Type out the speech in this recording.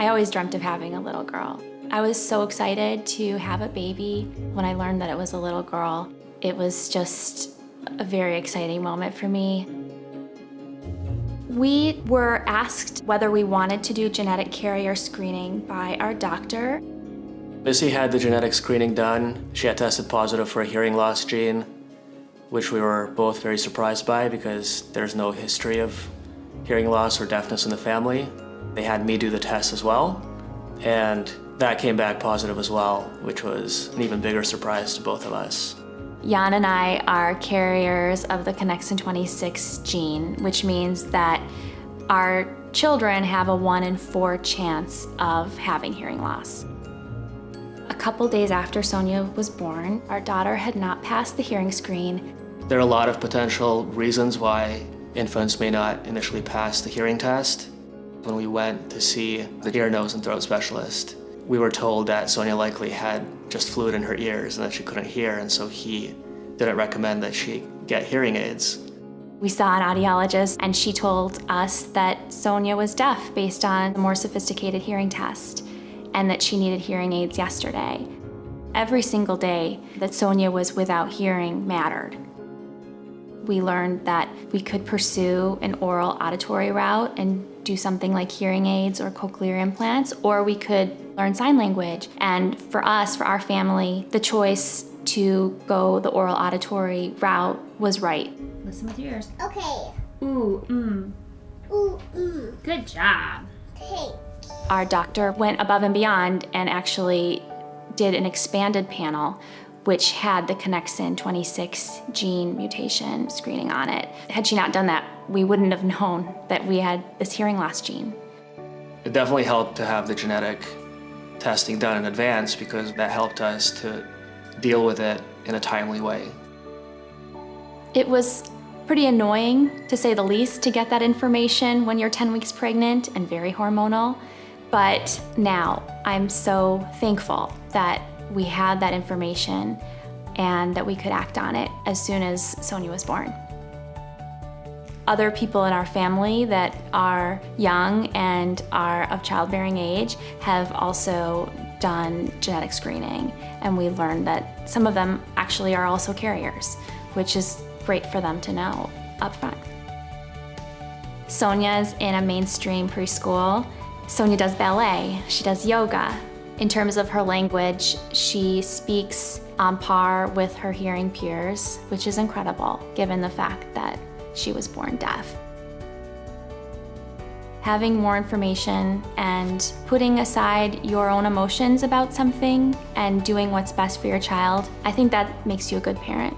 I always dreamt of having a little girl. I was so excited to have a baby. When I learned that it was a little girl, it was just a very exciting moment for me. We were asked whether we wanted to do genetic carrier screening by our doctor. Missy had the genetic screening done. She had tested positive for a hearing loss gene, which we were both very surprised by because there's no history of hearing loss or deafness in the family. They had me do the test as well, and that came back positive as well, which was an even bigger surprise to both of us. Jan and I are carriers of the Connexin 26 gene, which means that our children have a 1 in 4 chance of having hearing loss. A couple days after Sonia was born, our daughter had not passed the hearing screen. There are a lot of potential reasons why infants may not initially pass the hearing test. When we went to see the ear, nose, and throat specialist, we were told that Sonia likely had just fluid in her ears and that she couldn't hear, and so he didn't recommend that she get hearing aids. We saw an audiologist, and she told us that Sonia was deaf based on a more sophisticated hearing test, and that she needed hearing aids yesterday. Every single day that Sonia was without hearing mattered. We learned that we could pursue an oral auditory route and do something like hearing aids or cochlear implants, or we could learn sign language. And for us, for our family, the choice to go the oral auditory route was right. Listen with your ears. Okay. Ooh, Ooh, Good job. Okay. Our doctor went above and beyond and actually did an expanded panel which had the Connexin 26 gene mutation screening on it. Had she not done that, we wouldn't have known that we had this hearing loss gene. It definitely helped to have the genetic testing done in advance because that helped us to deal with it in a timely way. It was pretty annoying, to say the least, to get that information when you're 10 weeks pregnant and very hormonal. But now I'm so thankful that we had that information and that we could act on it as soon as Sonia was born. Other people in our family that are young and are of childbearing age have also done genetic screening, and we learned that some of them actually are also carriers, which is great for them to know up front. Sonia's in a mainstream preschool. Sonia does ballet, she does yoga. In terms of her language, she speaks on par with her hearing peers, which is incredible given the fact that she was born deaf. Having more information and putting aside your own emotions about something and doing what's best for your child, I think that makes you a good parent.